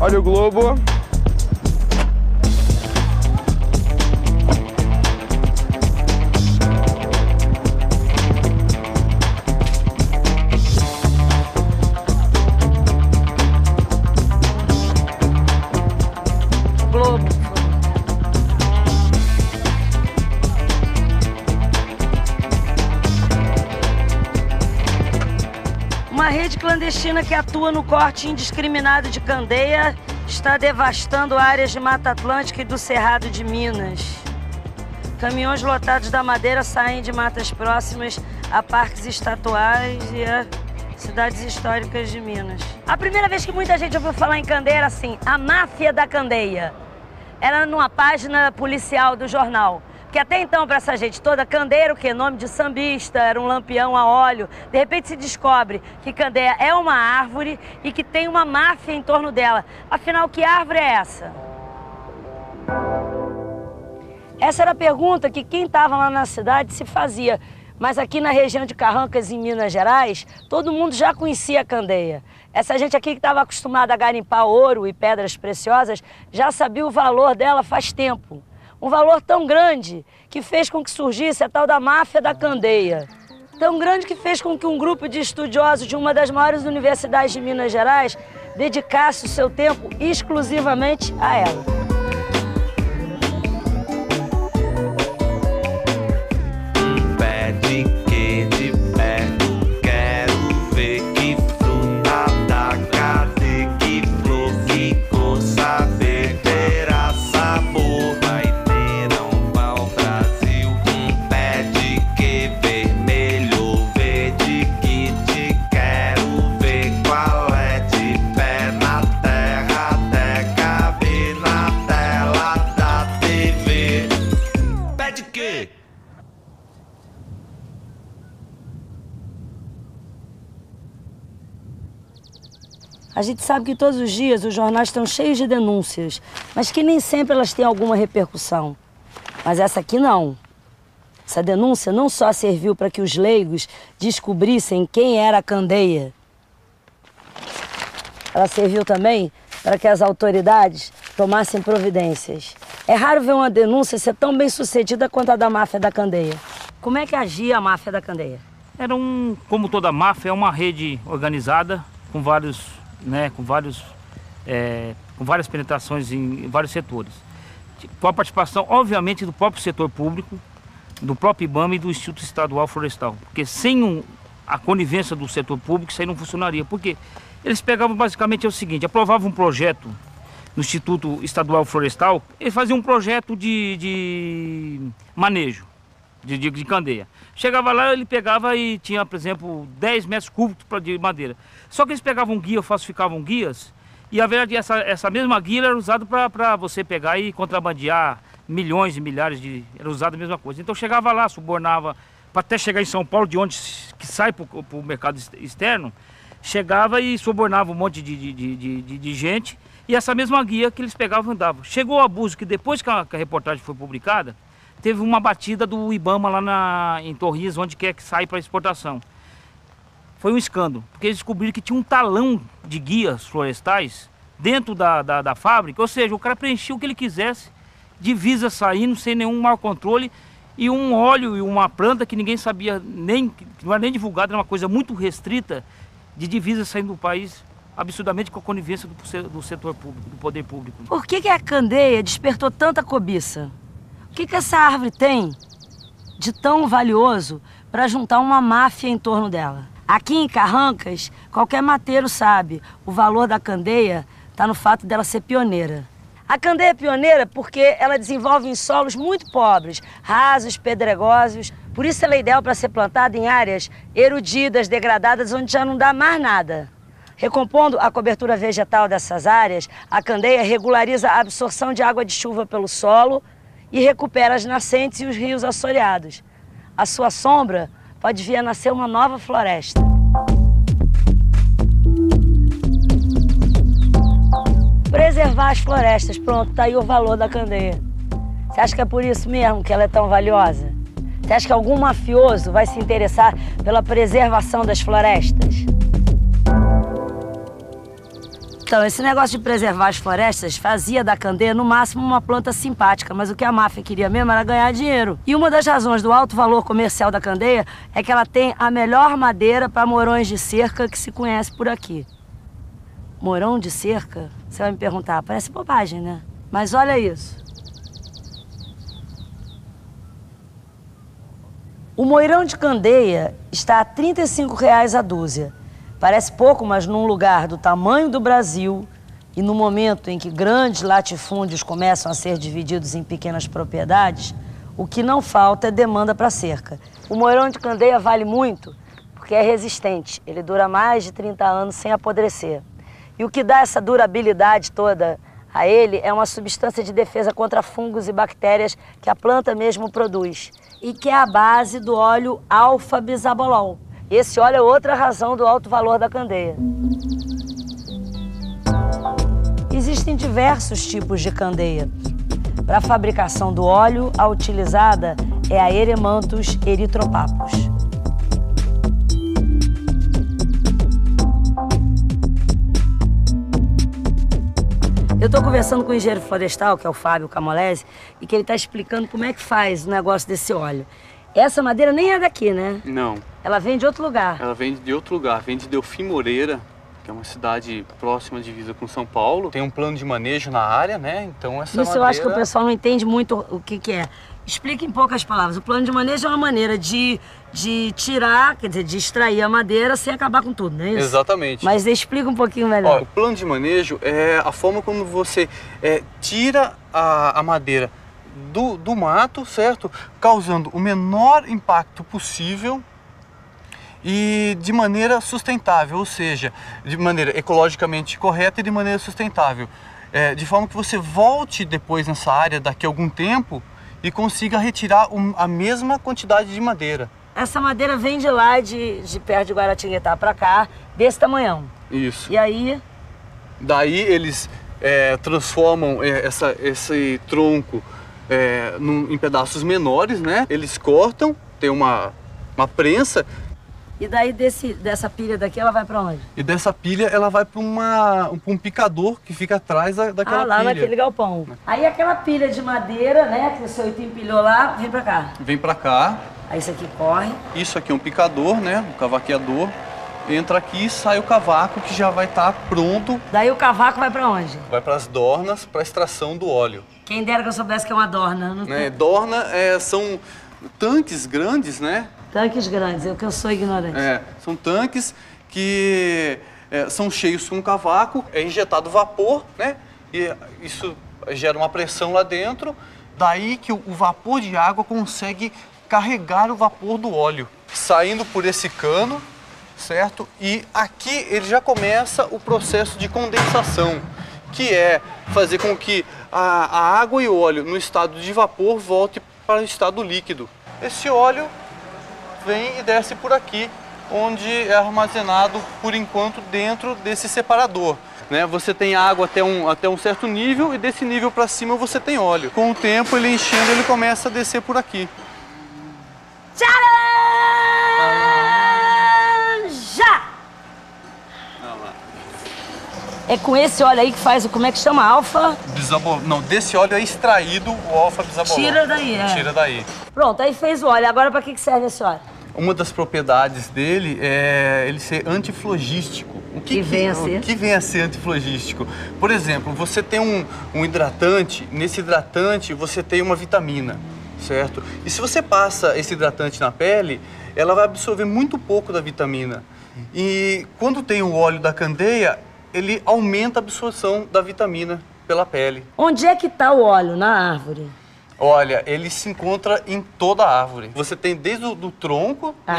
Olha o globo. Globo. Uma rede clandestina que atua no corte indiscriminado de candeia está devastando áreas de Mata Atlântica e do Cerrado de Minas. Caminhões lotados da madeira saem de matas próximas a parques estatuários e a cidades históricas de Minas. A primeira vez que muita gente ouviu falar em candeia era assim, a máfia da candeia. Era numa página policial do jornal. Que até então, para essa gente toda, candeia era o quê? Nome de sambista, era um lampião a óleo. De repente se descobre que candeia é uma árvore e que tem uma máfia em torno dela. Afinal, que árvore é essa? Essa era a pergunta que quem estava lá na cidade se fazia. Mas aqui na região de Carrancas, em Minas Gerais, todo mundo já conhecia a candeia. Essa gente aqui que estava acostumada a garimpar ouro e pedras preciosas já sabia o valor dela faz tempo. Um valor tão grande que fez com que surgisse a tal da máfia da candeia. Tão grande que fez com que um grupo de estudiosos de uma das maiores universidades de Minas Gerais dedicasse o seu tempo exclusivamente a ela. A gente sabe que todos os dias os jornais estão cheios de denúncias, mas que nem sempre elas têm alguma repercussão. Mas essa aqui não. Essa denúncia não só serviu para que os leigos descobrissem quem era a candeia, ela serviu também para que as autoridades tomassem providências. É raro ver uma denúncia ser tão bem sucedida quanto a da máfia da candeia. Como é que agia a máfia da candeia? Como toda máfia, é uma rede organizada com várias penetrações em vários setores. Com a participação, obviamente, do próprio setor público, do próprio IBAMA e do Instituto Estadual Florestal. Porque sem a conivência do setor público, isso aí não funcionaria. Porque eles pegavam basicamente o seguinte, aprovavam um projeto no Instituto Estadual Florestal, eles faziam um projeto de manejo de candeia. Chegava lá, ele pegava e tinha, por exemplo, 10 metros cúbicos de madeira. Só que eles pegavam guia, falsificavam guias, e a verdade, essa mesma guia era usada para você pegar e contrabandear milhões e milhares de... Era usada a mesma coisa. Então chegava lá, subornava, para até chegar em São Paulo, de onde que sai para o mercado externo, chegava e subornava um monte de gente, e essa mesma guia que eles pegavam e andavam. Chegou o abuso que depois que a reportagem foi publicada, teve uma batida do IBAMA lá em Torres, onde quer que sai para exportação. Foi um escândalo, porque eles descobriram que tinha um talão de guias florestais dentro da fábrica, ou seja, o cara preenchia o que ele quisesse, divisa saindo sem nenhum mau controle, e um óleo e uma planta que ninguém sabia, que não era nem divulgado, era uma coisa muito restrita, de divisa saindo do país, absurdamente com a conivência do setor público, do poder público. Por que a candeia despertou tanta cobiça? O que essa árvore tem de tão valioso para juntar uma máfia em torno dela? Aqui em Carrancas, qualquer mateiro sabe, o valor da candeia está no fato dela ser pioneira. A candeia é pioneira porque ela desenvolve em solos muito pobres, rasos, pedregosos. Por isso ela é ideal para ser plantada em áreas erudidas, degradadas, onde já não dá mais nada. Recompondo a cobertura vegetal dessas áreas, a candeia regulariza a absorção de água de chuva pelo solo e recupera as nascentes e os rios assoreados. A sua sombra pode vir a nascer uma nova floresta. Preservar as florestas, pronto, tá aí o valor da candeia. Você acha que é por isso mesmo que ela é tão valiosa? Você acha que algum mafioso vai se interessar pela preservação das florestas? Então, esse negócio de preservar as florestas fazia da candeia, no máximo, uma planta simpática, mas o que a máfia queria mesmo era ganhar dinheiro. E uma das razões do alto valor comercial da candeia é que ela tem a melhor madeira para morões de cerca que se conhece por aqui. Morão de cerca? Você vai me perguntar, parece bobagem, né? Mas olha isso. O moirão de candeia está a R$ 35,00 a dúzia. Parece pouco, mas num lugar do tamanho do Brasil e no momento em que grandes latifúndios começam a ser divididos em pequenas propriedades, o que não falta é demanda para cerca. O moirão de candeia vale muito porque é resistente. Ele dura mais de 30 anos sem apodrecer. E o que dá essa durabilidade toda a ele é uma substância de defesa contra fungos e bactérias que a planta mesmo produz e que é a base do óleo alfa-bisabolol. Esse óleo é outra razão do alto valor da candeia. Existem diversos tipos de candeia. Para a fabricação do óleo, a utilizada é a Eremanthus erythropapus. Eu estou conversando com o engenheiro florestal, que é o Fábio Camolese, e que ele está explicando como é que faz o negócio desse óleo. Essa madeira nem é daqui, né? Não. Ela vem de outro lugar. Ela vem de outro lugar, vem de Delfim Moreira, que é uma cidade próxima de divisa com São Paulo. Tem um plano de manejo na área, né? Então essa Isso madeira... eu acho que o pessoal não entende muito o que é. Explica em poucas palavras. O plano de manejo é uma maneira de tirar, quer dizer, de extrair a madeira sem acabar com tudo, não é isso? Exatamente. Mas explica um pouquinho melhor. Ó, o plano de manejo é a forma como você tira a madeira do mato, certo? Causando o menor impacto possível e de maneira sustentável, ou seja, de maneira ecologicamente correta e de maneira sustentável. De forma que você volte depois nessa área daqui a algum tempo e consiga retirar a mesma quantidade de madeira. Essa madeira vem de lá, de perto de Guaratinguetá para cá, desse tamanhão. Isso. E aí? Daí eles transformam esse tronco em pedaços menores, né? Eles cortam, tem uma prensa. E daí dessa pilha daqui ela vai para onde? E dessa pilha ela vai para um picador que fica atrás daquela pilha. Ah, lá naquele galpão. Aí aquela pilha de madeira, né, que o seu empilhou lá, vem para cá. Vem para cá. Aí isso aqui corre. Isso aqui é um picador, né, um cavaqueador. Entra aqui e sai o cavaco que já vai estar pronto. Daí o cavaco vai para onde? Vai para as dornas, para extração do óleo. Quem dera que eu soubesse que é uma dorna. Não né? Dorna são tanques grandes, né? Tanques grandes, é o que eu sou ignorante. São tanques que são cheios com cavaco, é injetado vapor, né? E isso gera uma pressão lá dentro, daí que o vapor de água consegue carregar o vapor do óleo, saindo por esse cano, certo? E aqui ele já começa o processo de condensação, que é fazer com que a água e o óleo no estado de vapor volte para o estado líquido. Esse óleo vem e desce por aqui, onde é armazenado, por enquanto, dentro desse separador. Né? Você tem água até um certo nível e desse nível para cima você tem óleo. Com o tempo, ele enchendo, ele começa a descer por aqui. Tcharam! Já! É com esse óleo aí que faz o, como é que chama? Alfa? Não, desse óleo é extraído o alfa-bisabolol. Tira daí, Tira daí. Pronto, aí fez o óleo. Agora para que serve esse óleo? Uma das propriedades dele é ele ser antiflogístico. O que vem a ser antiflogístico? Por exemplo, você tem um hidratante, nesse hidratante você tem uma vitamina, certo? E se você passa esse hidratante na pele, ela vai absorver muito pouco da vitamina. E quando tem o óleo da candeia, ele aumenta a absorção da vitamina pela pele. Onde é que está o óleo na árvore? Olha, ele se encontra em toda a árvore. Você tem desde o tronco, a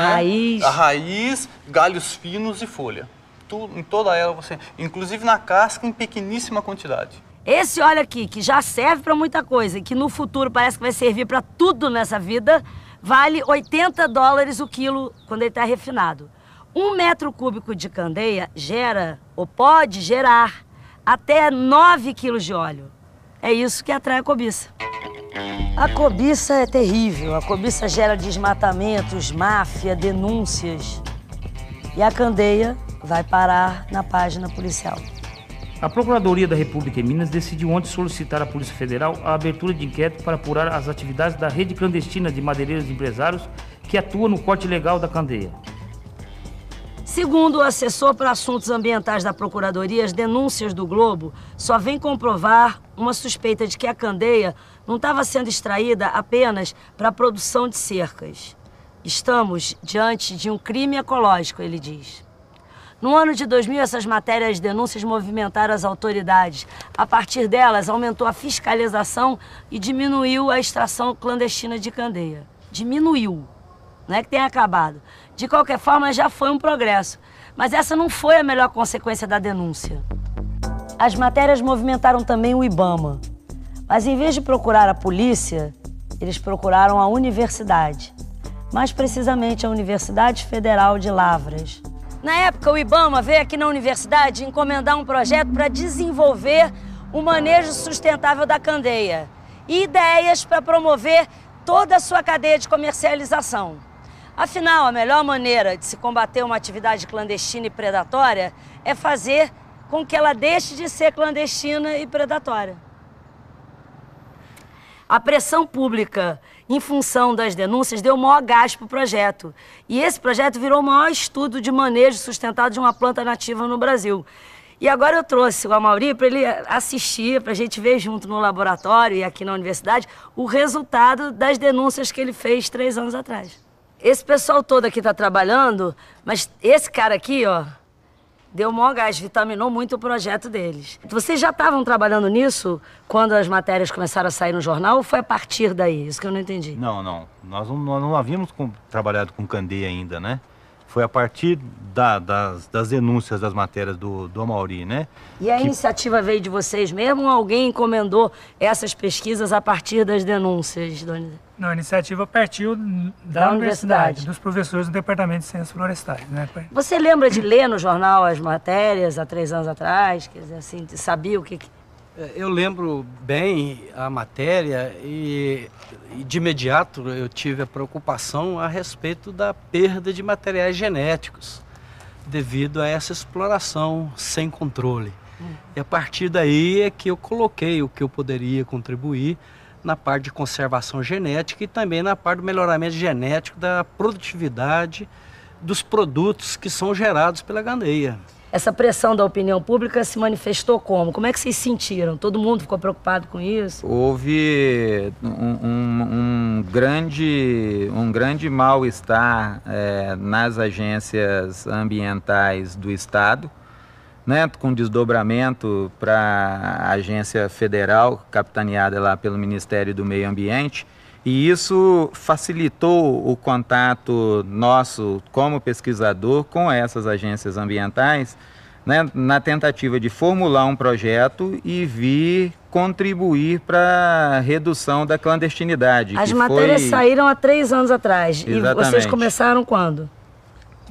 raiz, galhos finos e folha. Tudo, em toda ela você... Inclusive na casca em pequeníssima quantidade. Esse óleo aqui, que já serve para muita coisa e que no futuro parece que vai servir para tudo nessa vida, vale $80 o quilo quando ele está refinado. 1 metro cúbico de candeia gera, ou pode gerar, até 9 quilos de óleo. É isso que atrai a cobiça. A cobiça é terrível. A cobiça gera desmatamentos, máfia, denúncias. E a candeia vai parar na página policial. A Procuradoria da República em Minas decidiu ontem solicitar à Polícia Federal a abertura de inquérito para apurar as atividades da rede clandestina de madeireiros e empresários que atua no corte ilegal da candeia. Segundo o assessor para assuntos ambientais da Procuradoria, as denúncias do Globo só vêm comprovar uma suspeita de que a candeia não estava sendo extraída apenas para a produção de cercas. Estamos diante de um crime ecológico, ele diz. No ano de 2000, essas matérias e denúncias movimentaram as autoridades. A partir delas, aumentou a fiscalização e diminuiu a extração clandestina de candeia. Diminuiu, não é que tenha acabado. De qualquer forma, já foi um progresso. Mas essa não foi a melhor consequência da denúncia. As matérias movimentaram também o IBAMA. Mas em vez de procurar a polícia, eles procuraram a universidade. Mais precisamente a Universidade Federal de Lavras. Na época, o IBAMA veio aqui na universidade encomendar um projeto para desenvolver o manejo sustentável da candeia e ideias para promover toda a sua cadeia de comercialização. Afinal, a melhor maneira de se combater uma atividade clandestina e predatória é fazer com que ela deixe de ser clandestina e predatória. A pressão pública, em função das denúncias, deu maior gás para o projeto. E esse projeto virou o maior estudo de manejo sustentado de uma planta nativa no Brasil. E agora eu trouxe o Amaury para ele assistir, para a gente ver junto no laboratório e aqui na universidade, o resultado das denúncias que ele fez 3 anos atrás. Esse pessoal todo aqui está trabalhando, mas esse cara aqui, ó, deu maior gás, vitaminou muito o projeto deles. Vocês já estavam trabalhando nisso quando as matérias começaram a sair no jornal ou foi a partir daí? Isso que eu não entendi. Não. Nós não havíamos trabalhado com candeia ainda, né? Foi a partir das denúncias das matérias do Amaury, né? E a iniciativa veio de vocês mesmo ou alguém encomendou essas pesquisas a partir das denúncias, dona? Não, a iniciativa partiu da universidade, dos professores do Departamento de Ciências Florestais, né? Você lembra de ler no jornal as matérias há 3 anos atrás? Quer dizer, assim, sabia o que... Eu lembro bem a matéria e de imediato eu tive a preocupação a respeito da perda de materiais genéticos devido a essa exploração sem controle. E a partir daí é que eu coloquei o que eu poderia contribuir na parte de conservação genética e também na parte do melhoramento genético da produtividade dos produtos que são gerados pela candeia. Essa pressão da opinião pública se manifestou como? Como é que vocês sentiram? Todo mundo ficou preocupado com isso? Houve um grande mal-estar nas agências ambientais do Estado, né, com desdobramento para a agência federal, capitaneada lá pelo Ministério do Meio Ambiente, e isso facilitou o contato nosso como pesquisador com essas agências ambientais, né, na tentativa de formular um projeto e vir contribuir para a redução da clandestinidade. As matérias saíram há 3 anos atrás. Exatamente. E vocês começaram quando?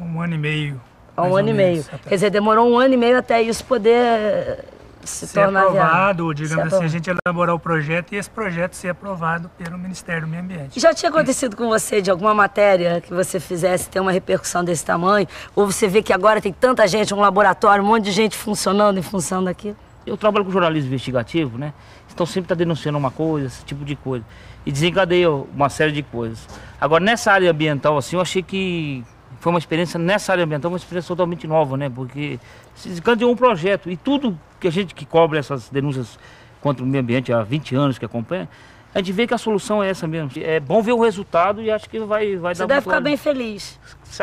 1 ano e meio. Há 1 ano e meio. Quer dizer, demorou 1 ano e meio até isso poder se tornar aprovado, digamos assim, a gente elaborar o projeto e esse projeto ser aprovado pelo Ministério do Meio Ambiente. Já tinha acontecido com você de alguma matéria que você fizesse ter uma repercussão desse tamanho? Ou você vê que agora tem tanta gente, um laboratório, um monte de gente funcionando em função daquilo? Eu trabalho com jornalismo investigativo, né? Então sempre está denunciando uma coisa, esse tipo de coisa. E desencadeia uma série de coisas. Agora, nessa área ambiental, assim, eu achei que foi uma experiência, nessa área ambiental, uma experiência totalmente nova, né? Porque se desencadeou um projeto e tudo que a gente que cobre essas denúncias contra o meio ambiente há 20 anos que acompanha, a gente vê que a solução é essa mesmo. É bom ver o resultado e acho que vai dar... Você deve ficar bem feliz.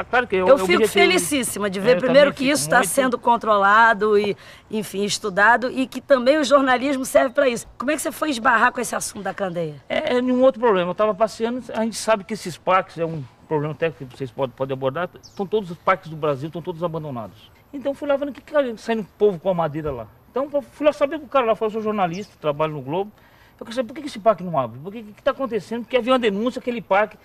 Claro que eu fico felicíssima de ver primeiro que isso está sendo controlado e, enfim, estudado e que também o jornalismo serve para isso. Como é que você foi esbarrar com esse assunto da candeia? É nenhum outro problema. Eu estava passeando, a gente sabe que esses parques é um problema técnico que vocês podem abordar. Todos os parques do Brasil estão todos abandonados. Então fui lá vendo que saindo povo com a madeira lá. Então fui lá saber que o cara lá falou, eu sou jornalista, trabalho no Globo. Eu quero saber por que esse parque não abre? O que está acontecendo? Porque havia uma denúncia que aquele parque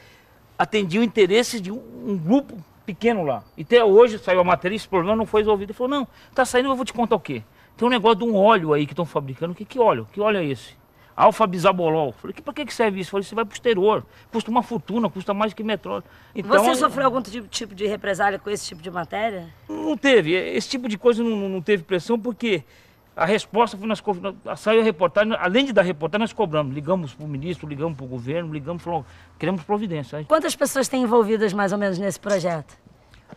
atendia o interesse de um grupo pequeno lá. E até hoje saiu a matéria e esse problema não foi resolvido. Ele falou, não, está saindo, eu vou te contar o quê? Tem um negócio de um óleo aí que estão fabricando. Que óleo? Que óleo é esse? Alfa-bisabolol. Falei, para que serve isso? Falei, você vai para o exterior. Custa uma fortuna, custa mais que petróleo. Então, você sofreu algum tipo de represália com esse tipo de matéria? Não teve. Esse tipo de coisa não teve pressão porque A resposta foi, saiu a reportagem, além de dar reportagem, nós cobramos. Ligamos para o ministro, ligamos para o governo, falamos, queremos providência. Quantas pessoas têm envolvidas mais ou menos nesse projeto?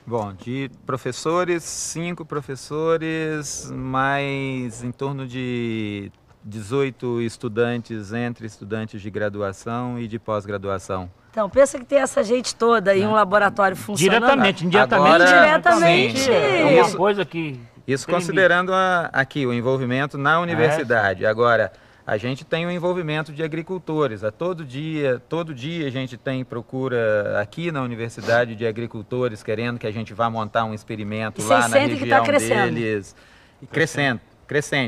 Bom, de professores, 5 professores, mais em torno de 18 estudantes, entre estudantes de graduação e de pós-graduação. Então, pensa que tem essa gente toda em um laboratório funcionando. Diretamente. Indiretamente. É uma coisa que... Isso considerando aqui o envolvimento na universidade. Agora, a gente tem o envolvimento de agricultores. Todo dia a gente tem procura aqui na universidade de agricultores querendo que a gente vá montar um experimento lá na região deles. Crescente.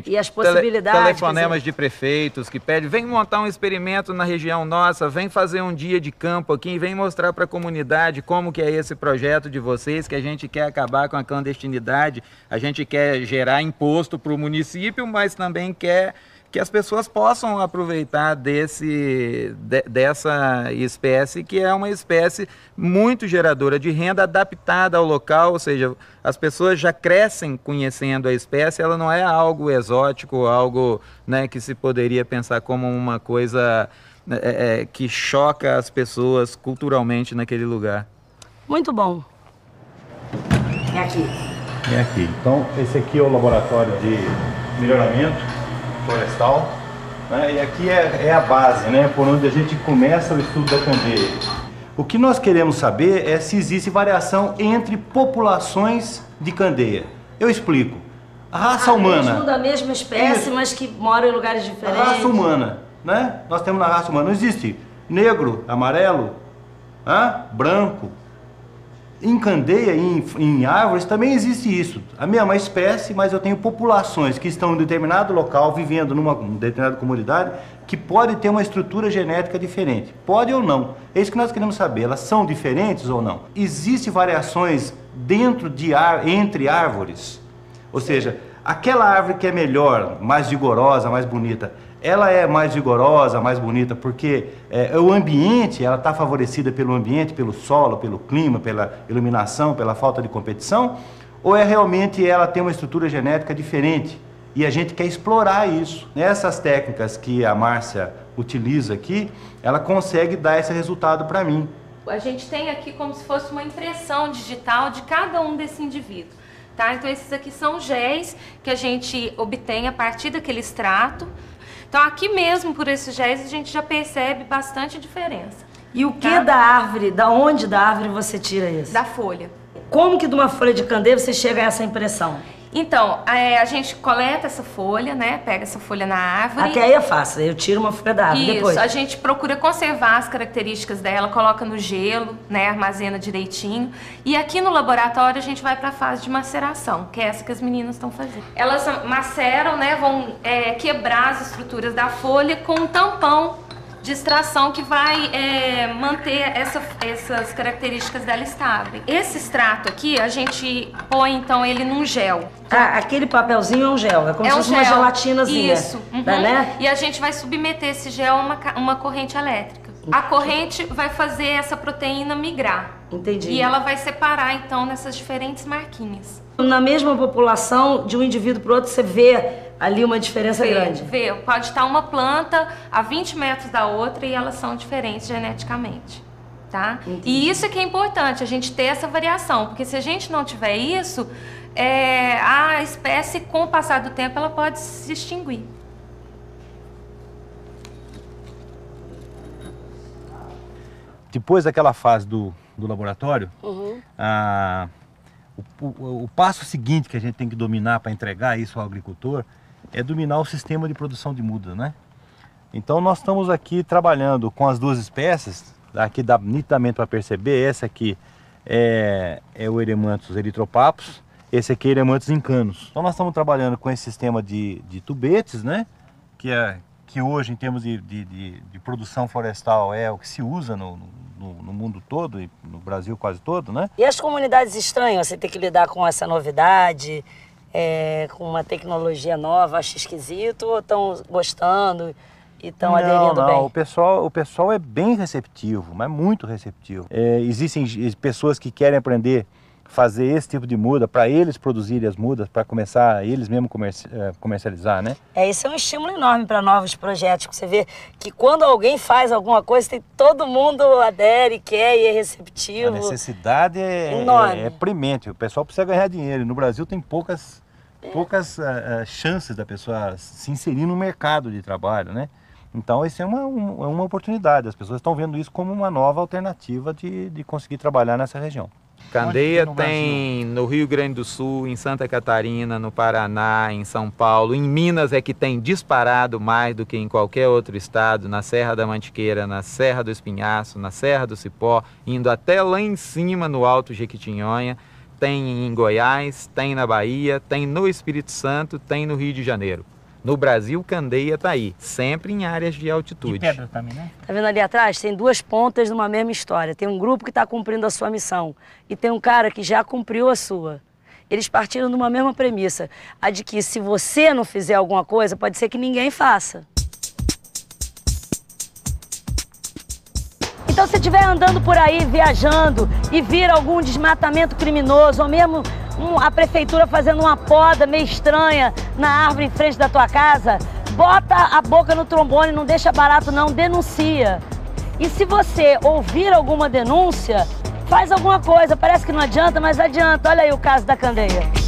E as possibilidades. Telefonemas de prefeitos que pedem, vem montar um experimento na região nossa, vem fazer um dia de campo aqui, vem mostrar para a comunidade como que é esse projeto de vocês, que a gente quer acabar com a clandestinidade, a gente quer gerar imposto para o município, mas também quer que as pessoas possam aproveitar dessa espécie, que é uma espécie muito geradora de renda, adaptada ao local, ou seja, as pessoas já crescem conhecendo a espécie, ela não é algo exótico, algo, né, que se poderia pensar como uma coisa que choca as pessoas culturalmente naquele lugar. Muito bom. É aqui. É aqui. Então, esse aqui é o laboratório de melhoramento florestal, né? E aqui é a base, né? Por onde a gente começa o estudo da candeia. O que nós queremos saber é se existe variação entre populações de candeia. Eu explico. A raça humana... Mesmo da mesma espécie, mas que moram em lugares diferentes. A raça humana, né? Nós temos na raça humana, não existe negro, amarelo, branco. Em candeia, em árvores, também existe isso. A mesma espécie, mas eu tenho populações que estão em determinado local, vivendo numa determinada comunidade, que pode ter uma estrutura genética diferente. Pode ou não. É isso que nós queremos saber. Elas são diferentes ou não? Existem variações entre árvores? Ou seja, aquela árvore que é melhor, mais vigorosa, mais bonita, ela é mais vigorosa, mais bonita, porque o ambiente, ela está favorecida pelo ambiente, pelo solo, pelo clima, pela iluminação, pela falta de competição, ou realmente ela tem uma estrutura genética diferente e a gente quer explorar isso. Essas técnicas que a Márcia utiliza aqui, ela consegue dar esse resultado para mim. A gente tem aqui como se fosse uma impressão digital de cada um desse indivíduo. Tá? Então esses aqui são géis que a gente obtém a partir daquele extrato. Então aqui mesmo, por esses géis, a gente já percebe bastante diferença. E o que da árvore, da onde da árvore você tira isso? Da folha. Como que de uma folha de candeia você chega a essa impressão? Então, a gente coleta essa folha, né? Pega essa folha na árvore. Até aí é fácil, eu tiro uma folha da árvore. Isso, depois. A gente procura conservar as características dela, coloca no gelo, né? Armazena direitinho. E aqui no laboratório a gente vai para a fase de maceração, que é essa que as meninas estão fazendo. Elas maceram, né? Vão quebrar as estruturas da folha com um tampão de extração que vai manter essas características dela estáveis. Esse extrato aqui, a gente põe então ele num gel. Aquele papelzinho é um gel, é como se fosse uma gelatinazinha. Isso. Né? E a gente vai submeter esse gel a uma corrente elétrica. A corrente vai fazer essa proteína migrar. Entendi. E ela vai separar então nessas diferentes marquinhas. Na mesma população, de um indivíduo para o outro, você vê ali uma diferença grande. Vê, pode estar uma planta a 20 metros da outra e elas são diferentes geneticamente, tá? Entendi. E isso é que é importante, a gente ter essa variação, porque se a gente não tiver isso, a espécie, com o passar do tempo, ela pode se extinguir. Depois daquela fase do laboratório, o passo seguinte que a gente tem que dominar para entregar isso ao agricultor é dominar o sistema de produção de muda, né? Então nós estamos aqui trabalhando com as duas espécies, aqui dá nitidamente para perceber, essa aqui é o Eremanthus erythropapus, esse aqui é Eremanthus incanus. Então nós estamos trabalhando com esse sistema de tubetes, né? Que hoje em termos de produção florestal é o que se usa no mundo todo e no Brasil quase todo, né? E as comunidades estranham você ter que lidar com essa novidade, com uma tecnologia nova, acha esquisito, ou estão gostando e estão aderindo bem? O pessoal é bem receptivo, mas muito receptivo. Existem pessoas que querem aprender fazer esse tipo de muda, para eles produzirem as mudas, para começar eles mesmos comercializar, né? Isso é um estímulo enorme para novos projetos, que você vê que quando alguém faz alguma coisa, todo mundo adere, quer e é receptivo. A necessidade é premente, o pessoal precisa ganhar dinheiro. No Brasil tem poucas chances da pessoa se inserir no mercado de trabalho, né? Então, isso é uma oportunidade. As pessoas estão vendo isso como uma nova alternativa de conseguir trabalhar nessa região. Candeia tem no Rio Grande do Sul, em Santa Catarina, no Paraná, em São Paulo. Em Minas é que tem disparado mais do que em qualquer outro estado, na Serra da Mantiqueira, na Serra do Espinhaço, na Serra do Cipó, indo até lá em cima no Alto Jequitinhonha. Tem em Goiás, tem na Bahia, tem no Espírito Santo, tem no Rio de Janeiro. No Brasil, candeia está aí, sempre em áreas de altitude. E pedra também, né? Tá vendo ali atrás? Tem duas pontas numa mesma história. Tem um grupo que está cumprindo a sua missão e tem um cara que já cumpriu a sua. Eles partiram de uma mesma premissa, a de que se você não fizer alguma coisa, pode ser que ninguém faça. Então, se estiver andando por aí, viajando, e vir algum desmatamento criminoso, ou mesmo a prefeitura fazendo uma poda meio estranha na árvore em frente da tua casa, bota a boca no trombone, não deixa barato não, denuncia. E se você ouvir alguma denúncia, faz alguma coisa. Parece que não adianta, mas adianta. Olha aí o caso da candeia.